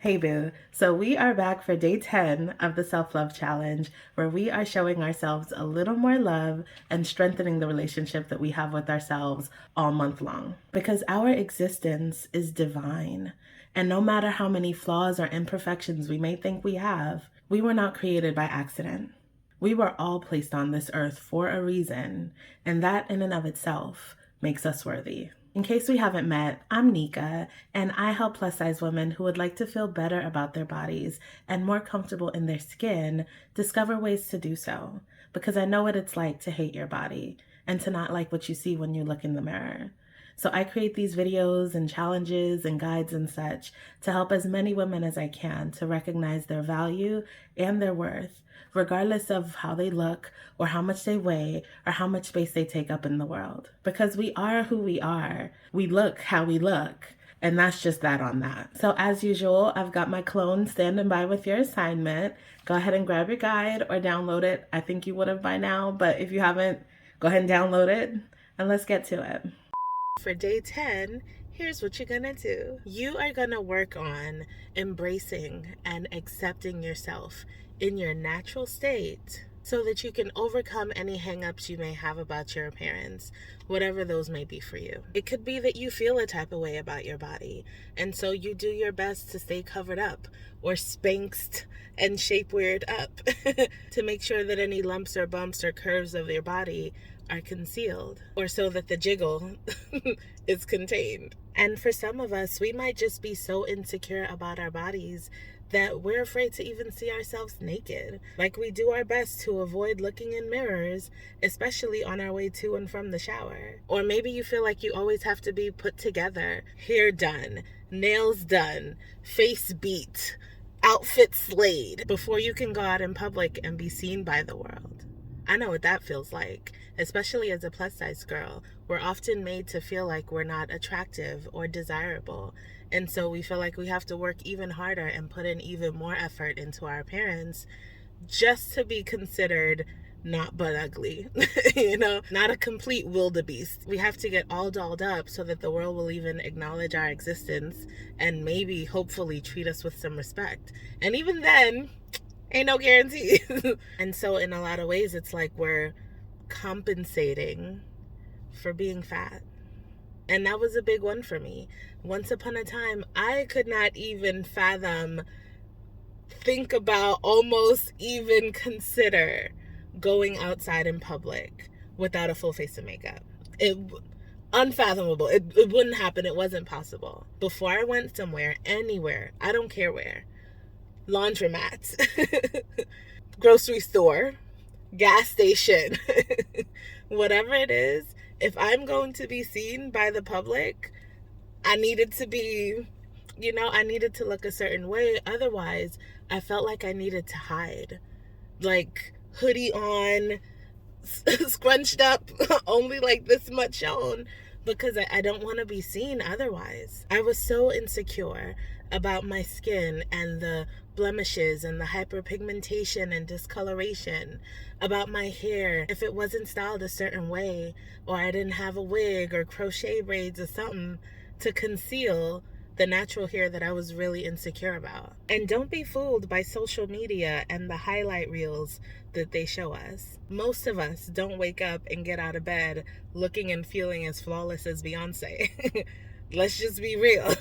Hey boo. So we are back for day 10 of the self-love challenge where we are showing ourselves a little more love and strengthening the relationship that we have with ourselves all month long. Because our existence is divine. And no matter how many flaws or imperfections we may think we have, we were not created by accident. We were all placed on this earth for a reason, and that in and of itself makes us worthy. In case we haven't met, I'm Nika, and I help plus size women who would like to feel better about their bodies and more comfortable in their skin discover ways to do so. Because I know what it's like to hate your body and to not like what you see when you look in the mirror. So I create these videos and challenges and guides and such to help as many women as I can to recognize their value and their worth, regardless of how they look or how much they weigh or how much space they take up in the world. Because we are who we are. We look how we look. And that's just that on that. So as usual, I've got my clone standing by with your assignment. Go ahead and grab your guide or download it. I think you would have by now, but if you haven't, go ahead and download it and let's get to it. For day 10, here's what you're gonna do. You are gonna work on embracing and accepting yourself in your natural state so that you can overcome any hangups you may have about your appearance, whatever those may be for you. It could be that you feel a type of way about your body, and so you do your best to stay covered up or spanxed and shapeweared up to make sure that any lumps or bumps or curves of your body are concealed, or so that the jiggle is contained. And for some of us, we might just be so insecure about our bodies that we're afraid to even see ourselves naked. Like, we do our best to avoid looking in mirrors, especially on our way to and from the shower. Or maybe you feel like you always have to be put together, hair done, nails done, face beat, outfit slayed before you can go out in public and be seen by the world. I know what that feels like, especially as a plus size girl. We're often made to feel like we're not attractive or desirable. And so we feel like we have to work even harder and put in even more effort into our appearance just to be considered not but ugly, not a complete wildebeest. We have to get all dolled up so that the world will even acknowledge our existence and maybe, hopefully, treat us with some respect. And even then, ain't no guarantee. And so in a lot of ways, it's like we're compensating for being fat. And that was a big one for me. Once upon a time, I could not even fathom, think about, almost even consider going outside in public without a full face of makeup. Unfathomable. It wouldn't happen. It wasn't possible. Before I went somewhere, anywhere, I don't care where, laundromats, grocery store, gas station, whatever it is, if I'm going to be seen by the public, I needed to be, I needed to look a certain way. Otherwise, I felt like I needed to hide. Like, hoodie on, scrunched up, only like this much on, because I don't want to be seen otherwise. I was so insecure about my skin and the blemishes and the hyperpigmentation and discoloration, about my hair, if it wasn't styled a certain way, or I didn't have a wig or crochet braids or something to conceal the natural hair that I was really insecure about. And don't be fooled by social media and the highlight reels that they show us. Most of us don't wake up and get out of bed looking and feeling as flawless as Beyoncé. Let's just be real.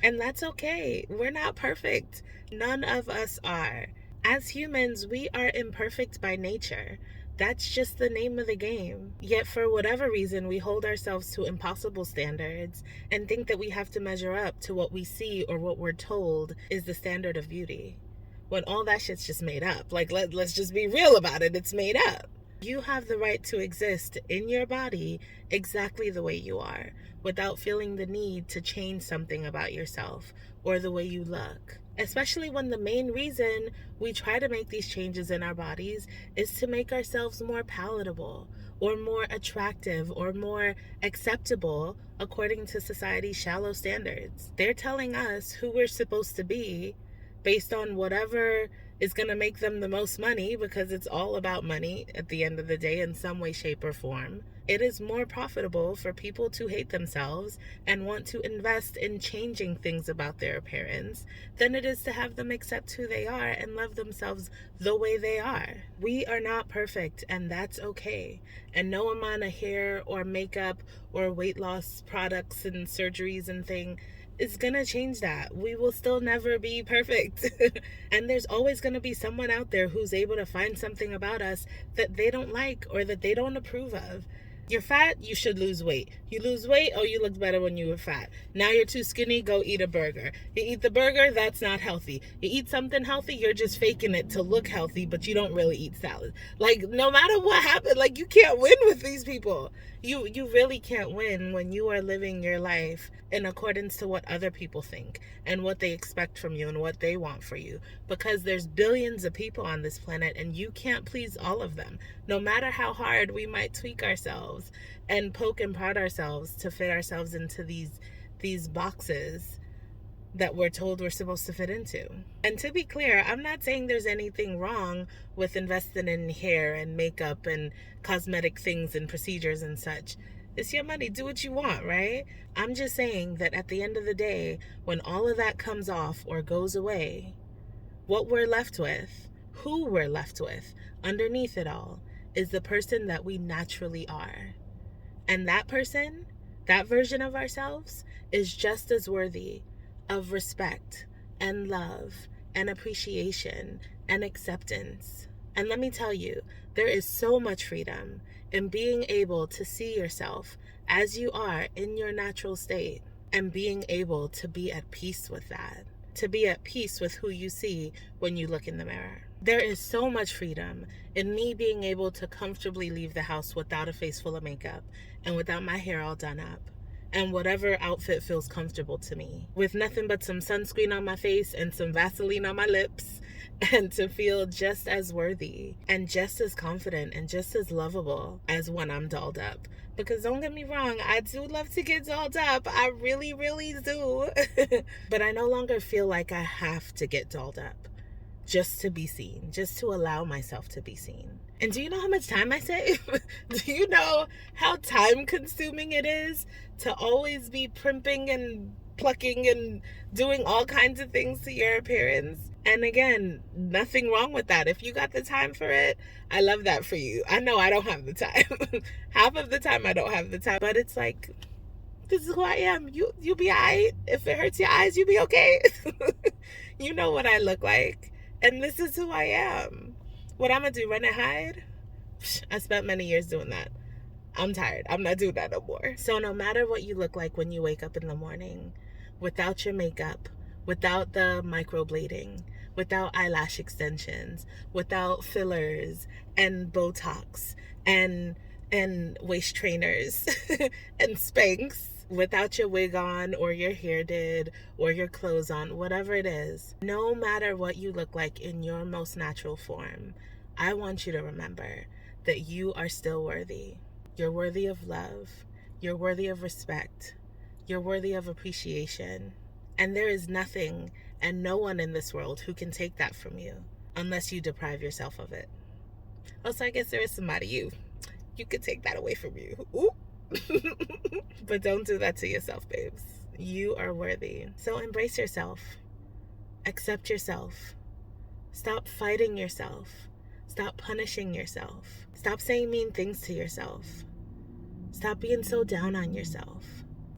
And that's okay. We're not perfect. None of us are. As humans, we are imperfect by nature. That's just the name of the game. Yet for whatever reason, we hold ourselves to impossible standards and think that we have to measure up to what we see or what we're told is the standard of beauty. When all that shit's just made up. Like, let's just be real about it. It's made up. You have the right to exist in your body exactly the way you are, without feeling the need to change something about yourself or the way you look. Especially when the main reason we try to make these changes in our bodies is to make ourselves more palatable or more attractive or more acceptable according to society's shallow standards. They're telling us who we're supposed to be based on whatever is going to make them the most money, because it's all about money at the end of the day in some way, shape, or form. It is more profitable for people to hate themselves and want to invest in changing things about their appearance than it is to have them accept who they are and love themselves the way they are. We are not perfect, and that's okay. And no amount of hair or makeup or weight loss products and surgeries and thing is gonna change that. We will still never be perfect. And there's always gonna be someone out there who's able to find something about us that they don't like or that they don't approve of. You're fat, you should lose weight. You lose weight, oh, you looked better when you were fat. Now you're too skinny, go eat a burger. You eat the burger, that's not healthy. You eat something healthy, you're just faking it to look healthy, but you don't really eat salad. Like, no matter what happened, like, you can't win with these people. You really can't win when you are living your life in accordance to what other people think and what they expect from you and what they want for you, because there's billions of people on this planet and you can't please all of them. No matter how hard we might tweak ourselves and poke and prod ourselves to fit ourselves into these boxes that we're told we're supposed to fit into. And to be clear, I'm not saying there's anything wrong with investing in hair and makeup and cosmetic things and procedures and such. It's your money, do what you want, right? I'm just saying that at the end of the day, when all of that comes off or goes away, what we're left with, who we're left with, underneath it all, is the person that we naturally are. And that person, that version of ourselves, is just as worthy of respect and love and appreciation and acceptance. And let me tell you, there is so much freedom in being able to see yourself as you are in your natural state and being able to be at peace with that, to be at peace with who you see when you look in the mirror. There is so much freedom in me being able to comfortably leave the house without a face full of makeup and without my hair all done up and whatever outfit feels comfortable to me, with nothing but some sunscreen on my face and some Vaseline on my lips, and to feel just as worthy and just as confident and just as lovable as when I'm dolled up. Because don't get me wrong, I do love to get dolled up. I really, really do. But I no longer feel like I have to get dolled up just to be seen, just to allow myself to be seen. And do you know how much time I save? Do you know how time consuming it is to always be primping and plucking and doing all kinds of things to your appearance? And again, nothing wrong with that. If you got the time for it, I love that for you. I know I don't have the time. Half of the time I don't have the time, but it's like, this is who I am. You be all right. If it hurts your eyes, you be okay. You know what I look like. And this is who I am. What I'm going to do, run and hide? I spent many years doing that. I'm tired. I'm not doing that no more. So no matter what you look like when you wake up in the morning, without your makeup, without the microblading, without eyelash extensions, without fillers and Botox and waist trainers and Spanx, without your wig on or your hair did or your clothes on, whatever it is, no matter what you look like in your most natural form, I want you to remember that you are still worthy. You're worthy of love. You're worthy of respect. You're worthy of appreciation. And there is nothing and no one in this world who can take that from you unless you deprive yourself of it. Also, I guess there is somebody you could take that away from you. Ooh. But don't do that to yourself, babes. You are worthy. So embrace yourself. Accept yourself. Stop fighting yourself. Stop punishing yourself. Stop saying mean things to yourself. Stop being so down on yourself.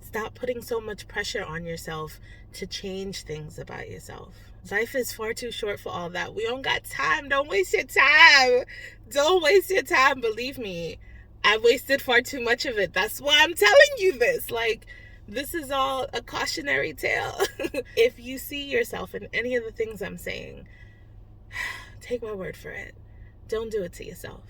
Stop putting so much pressure on yourself to change things about yourself. Life is far too short for all that. We don't got time. Don't waste your time. Don't waste your time. Believe me, I wasted far too much of it. That's why I'm telling you this. Like, this is all a cautionary tale. If you see yourself in any of the things I'm saying, take my word for it. Don't do it to yourself.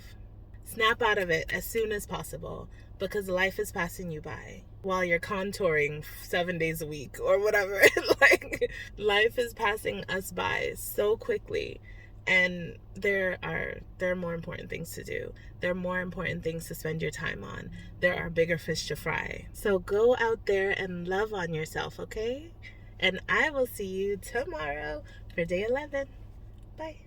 Snap out of it as soon as possible, because life is passing you by while you're contouring 7 days a week or whatever. Like, life is passing us by so quickly, and there are more important things to do. There are more important things to spend your time on. There are bigger fish to fry. So go out there and love on yourself, okay? And I will see you tomorrow for day 11. Bye.